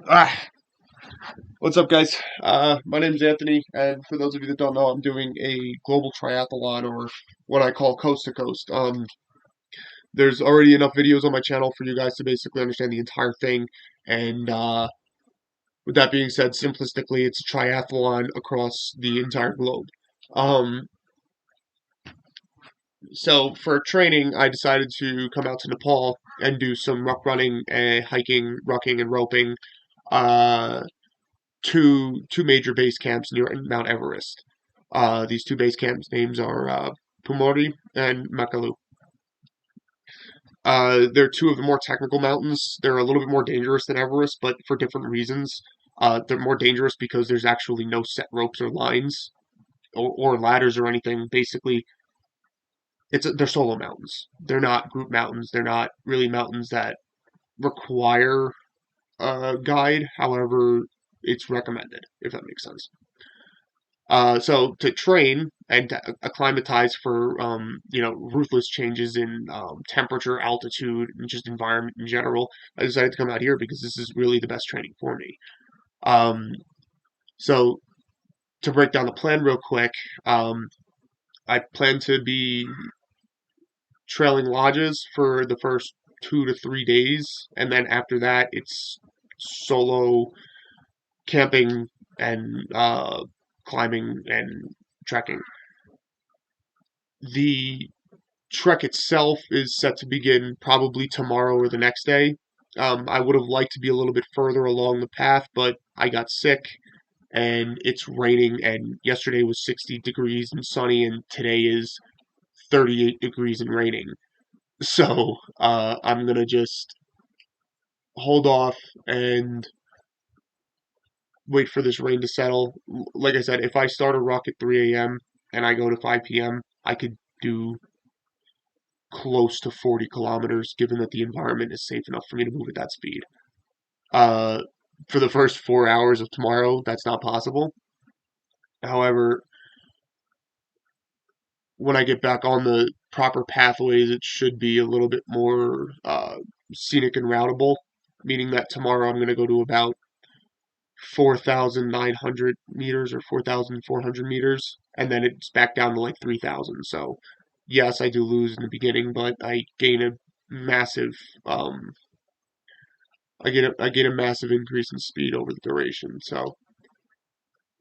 Ah, what's up, guys? My name's Anthony, and for those of you that don't know, I'm doing a global triathlon, or what I call coast to coast. There's already enough videos on my channel for you guys to basically understand the entire thing, and with that being said, simplistically, it's a triathlon across the entire globe. Um, so for training, I decided to come out to Nepal and do some rock running, hiking, rucking, and roping. Uh, two major base camps near Mount Everest. These two base camps names are Pumori and Makalu. They're two of the more technical mountains. They're a little bit more dangerous than Everest, but for different reasons. They're more dangerous because there's actually no set ropes or lines or ladders or anything. Basically, they're solo mountains. They're not group mountains. They're not really mountains that require a guide. However, it's recommended, if that makes sense. So to train and to acclimatize for ruthless changes in temperature, altitude, and just environment in general, I decided to come out here because this is really the best training for me. Um, so to break down the plan real quick, I plan to be trailing lodges for the first 2 to 3 days, and then after that, it's solo camping and climbing and trekking. The trek itself is set to begin probably tomorrow or the next day. I would have liked to be a little bit further along the path, but I got sick and it's raining. And yesterday was 60 degrees and sunny, and today is 38 degrees and raining. So I'm gonna just hold off and wait for this rain to settle. Like I said, if I start a ruck at 3 a.m. and I go to 5 p.m., I could do close to 40 kilometers, given that the environment is safe enough for me to move at that speed. Uh, for the first 4 hours of tomorrow, that's not possible. However, when I get back on the proper pathways, it should be a little bit more scenic and routable, meaning that tomorrow I'm going to go to about 4,900 meters or 4,400 meters, and then it's back down to like 3,000. So, yes, I do lose in the beginning, but I gain a massive um, I get a massive increase in speed over the duration. So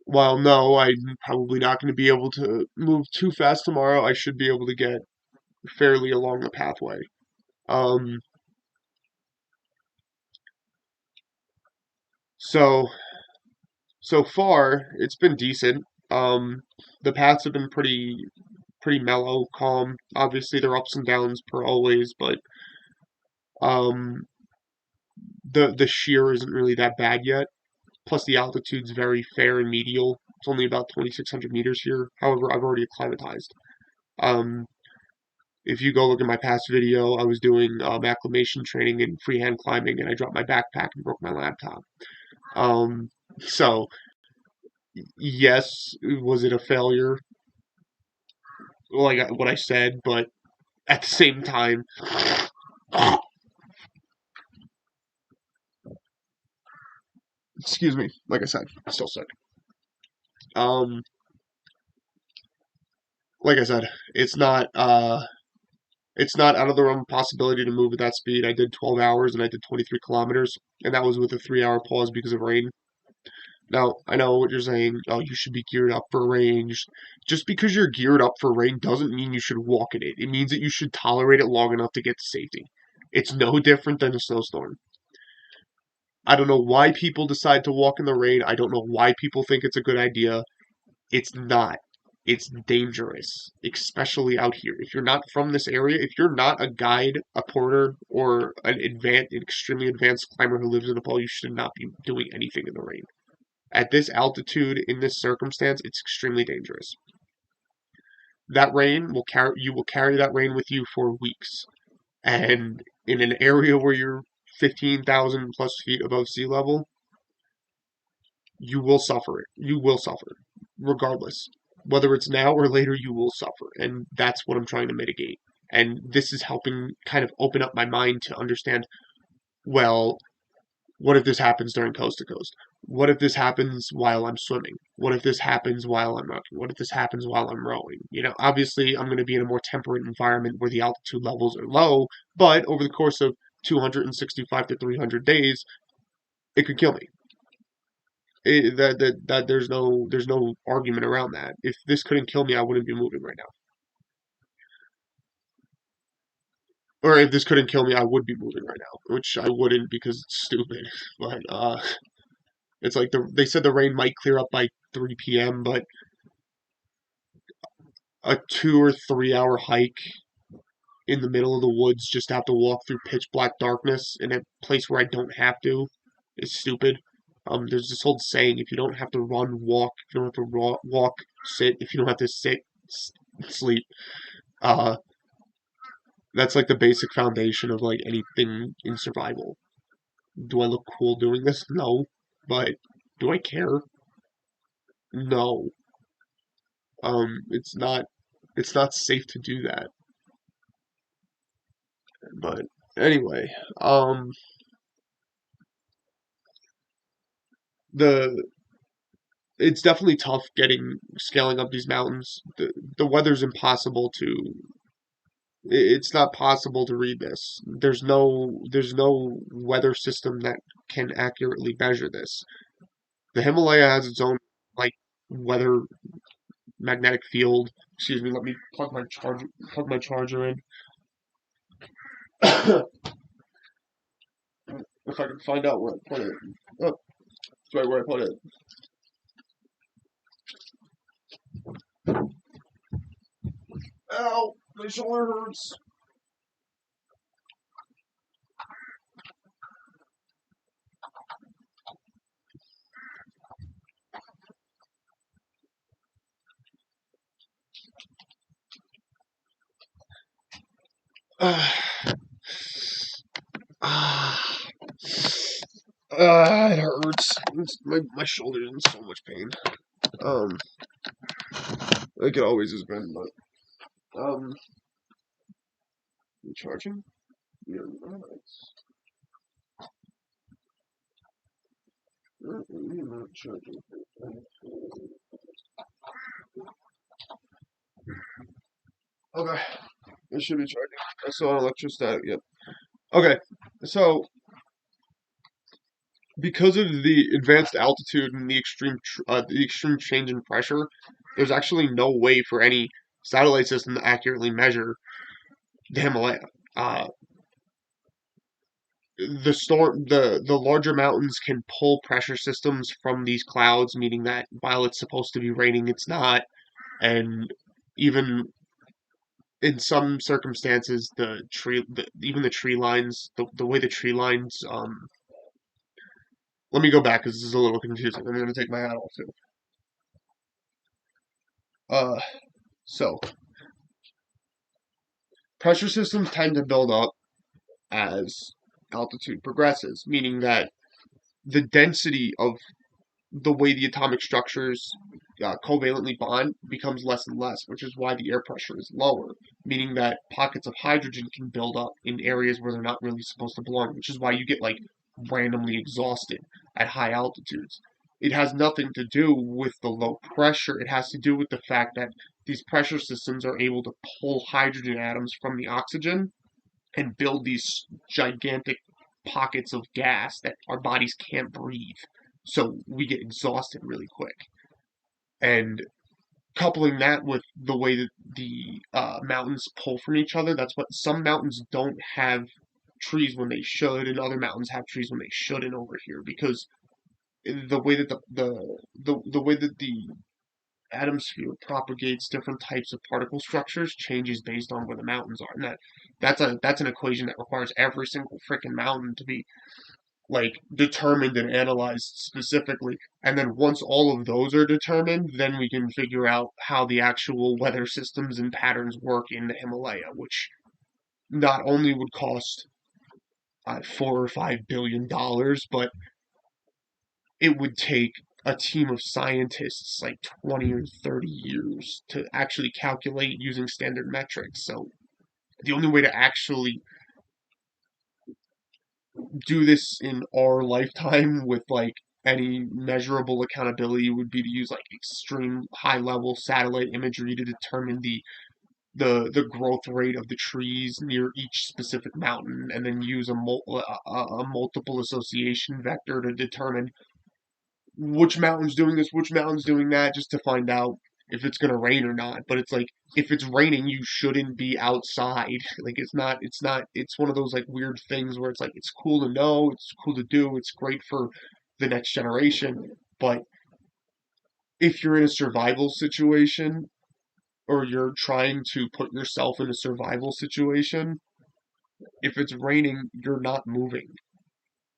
while no, I'm probably not going to be able to move too fast tomorrow, I should be able to get fairly along the pathway. Um, so so far it's been decent. The paths have been pretty mellow, calm. Obviously there are ups and downs per always, but um, the shear isn't really that bad yet. Plus the altitude's very fair and medial. It's only about 2,600 meters here. However, I've already acclimatized. Um, if you go look at my past video, I was doing acclimation training and freehand climbing, and I dropped my backpack and broke my laptop. So yes, was it a failure? Like what I said, but at the same time, excuse me. Like I said, still sick. Um, like I said, it's not out of the realm of possibility to move at that speed. I did 12 hours and I did 23 kilometers, and that was with a 3 hour pause because of rain. Now, I know what you're saying. Oh, you should be geared up for rain. Just because you're geared up for rain doesn't mean you should walk in it. It means that you should tolerate it long enough to get to safety. It's no different than a snowstorm. I don't know why people decide to walk in the rain. I don't know why people think it's a good idea. It's not. It's dangerous, especially out here. If you're not from this area, if you're not a guide, a porter, or an extremely advanced climber who lives in Nepal, you should not be doing anything in the rain. At this altitude, in this circumstance, it's extremely dangerous. That rain will carry you will carry that rain with you for weeks. And in an area where you're 15,000 plus feet above sea level, you will suffer it. You will suffer, regardless. Whether it's now or later, you will suffer. And that's what I'm trying to mitigate. And this is helping kind of open up my mind to understand, well, What if this happens during coast to coast? What if this happens while I'm swimming? What if this happens while I'm rowing? What if this happens while I'm rowing? Obviously, I'm going to be in a more temperate environment where the altitude levels are low, but over the course of 265 to 300 days, it could kill me. That there's no argument around that. If this couldn't kill me, I wouldn't be moving right now. Or if this couldn't kill me, I would be moving right now, which I wouldn't because it's stupid. But it's like they said the rain might clear up by 3 p.m., but a 2 or 3 hour hike in the middle of the woods just to have to walk through pitch black darkness in a place where I don't have to is stupid. There's this old saying: if you don't have to run, walk. If you don't have to walk, sit. If you don't have to sit, sleep. Uh, that's like the basic foundation of like anything in survival. Do I look cool doing this? No, but do I care? No. It's not safe to do that. But anyway, the it's definitely tough scaling up these mountains. The weather's impossible to. It's not possible to read this. There's no weather system that can accurately measure this. The Himalaya has its own like weather magnetic field. Excuse me. Let me plug my charger in. If I can find out where I put it. Oh, it's right where I put it. Ow, my shoulder hurts. It hurts. My shoulder's in so much pain. Um, like it always has been, but you charging? Yeah, you're not charging. Okay, it should be charging. I saw an electrostatic. Yep. Okay, so because of the advanced altitude and the extreme change in pressure, there's actually no way for any satellite system to accurately measure the Himalaya. Uh, the larger mountains can pull pressure systems from these clouds, meaning that while it's supposed to be raining, it's not, and even in some circumstances, even the tree lines, the way the tree lines. Let me go back because this is a little confusing. I'm going to take my hat off too. Uh, so pressure systems tend to build up as altitude progresses, meaning that the density of the way the atomic structures covalently bond becomes less and less, which is why the air pressure is lower, meaning that pockets of hydrogen can build up in areas where they're not really supposed to belong, which is why you get like randomly exhausted at high altitudes. It has nothing to do with the low pressure. It has to do with the fact that these pressure systems are able to pull hydrogen atoms from the oxygen and build these gigantic pockets of gas that our bodies can't breathe. So we get exhausted really quick. And coupling that with the way that the mountains pull from each other, that's what some mountains don't have trees when they should, and other mountains have trees when they shouldn't over here because the way that the way that the atmosphere propagates different types of particle structures changes based on where the mountains are, and that's an equation that requires every single freaking mountain to be like determined and analyzed specifically. And then once all of those are determined, then we can figure out how the actual weather systems and patterns work in the Himalaya, which not only would cost $4 or $5 billion, but it would take a team of scientists like 20 or 30 years to actually calculate using standard metrics. So the only way to actually do this in our lifetime with like any measurable accountability would be to use like extreme high level satellite imagery to determine the growth rate of the trees near each specific mountain, and then use a multiple association vector to determine which mountain's doing this, which mountain's doing that, just to find out if it's gonna rain or not. But it's like if it's raining, you shouldn't be outside. Like it's one of those like weird things where it's like it's cool to know, it's cool to do, it's great for the next generation. But if you're in a survival situation or you're trying to put yourself in a survival situation, if it's raining, you're not moving.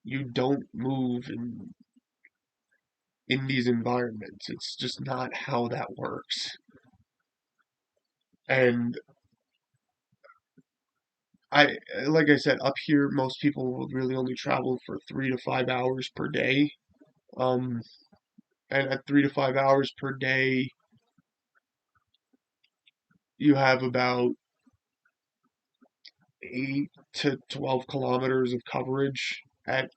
You don't move in these environments. It's just not how that works. And I, like I said, up here, most people will really only travel for 3 to 5 hours per day. Um, and at 3 to 5 hours per day, you have about 8 to 12 kilometers of coverage. At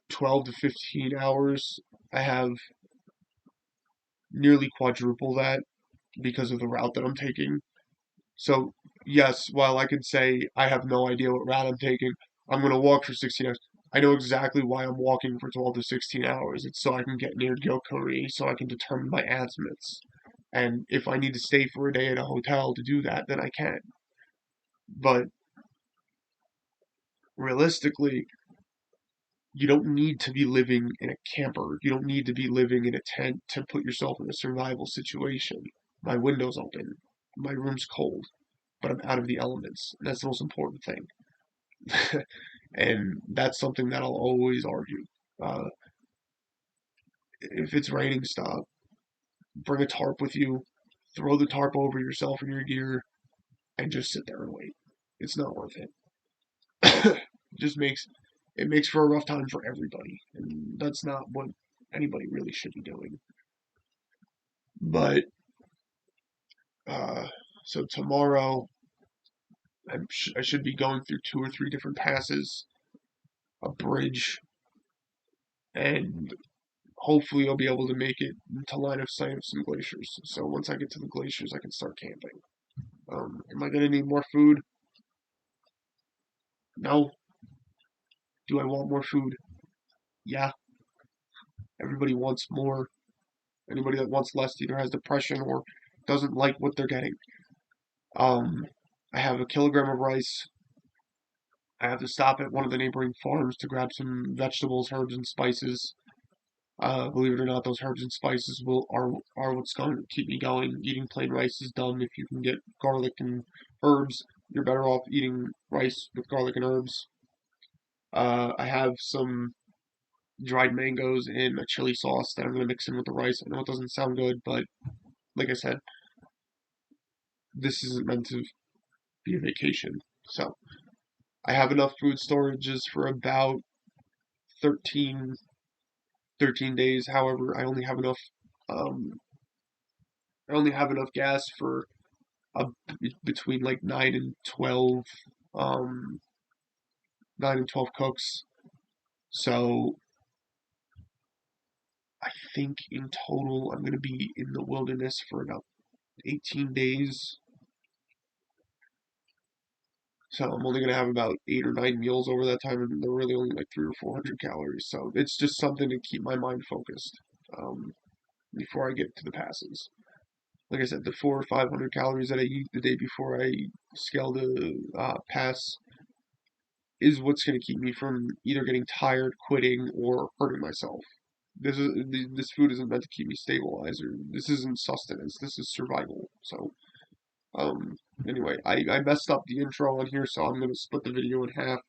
12 to 15 hours, I have nearly quadruple that because of the route that I'm taking. So, yes, while I could say I have no idea what route I'm taking, I'm going to walk for 16 hours. I know exactly why I'm walking for 12 to 16 hours. It's so I can get near Gyokuri, so I can determine my azimuths. And if I need to stay for a day at a hotel to do that, then I can. But realistically, you don't need to be living in a camper. You don't need to be living in a tent to put yourself in a survival situation. My window's open. My room's cold, but I'm out of the elements. And that's the most important thing. And that's something that I'll always argue. Uh, if it's raining, stop. Bring a tarp with you. Throw the tarp over yourself and your gear, and just sit there and wait. It's not worth it. It just makes for a rough time for everybody, and that's not what anybody really should be doing. But uh, so tomorrow, I should be going through 2 or 3 different passes, a bridge, and hopefully I'll be able to make it to line of sight of some glaciers. So once I get to the glaciers, I can start camping. Am I gonna need more food? No. Do I want more food? Yeah. Everybody wants more. Anybody that wants less either has depression or doesn't like what they're getting. Um, I have a kilogram of rice. I have to stop at one of the neighboring farms to grab some vegetables, herbs, and spices. Believe it or not, those herbs and spices are what's going to keep me going. Eating plain rice is dumb. If you can get garlic and herbs, you're better off eating rice with garlic and herbs. I have some dried mangoes in a chili sauce that I'm going to mix in with the rice. I know it doesn't sound good, but like I said, this isn't meant to be a vacation. So I have enough food storages for about 13, 13 days. However, um, I only have enough gas for uh, between like um, 9 and 12 cooks. So I think in total I'm going to be in the wilderness for about 18 days. So I'm only going to have about 8 or 9 meals over that time, and they're really only like 300 or 400 calories. So it's just something to keep my mind focused before I get to the passes. Like I said, the 400 or 500 calories that I eat the day before I scale the pass is what's going to keep me from either getting tired, quitting, or hurting myself. This food isn't meant to keep me stabilized, or this isn't sustenance. This is survival. So um, anyway, I messed up the intro on here, so I'm gonna split the video in half,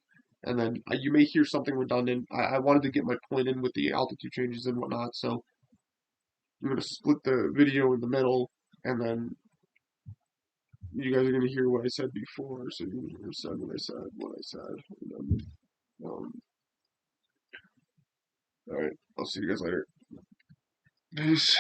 and then you may hear something redundant. I wanted to get my point in with the altitude changes and whatnot, so I'm gonna split the video in the middle, and then you guys are gonna hear what I said before, so you're gonna hear what I said. And then, all right, I'll see you guys later. Peace.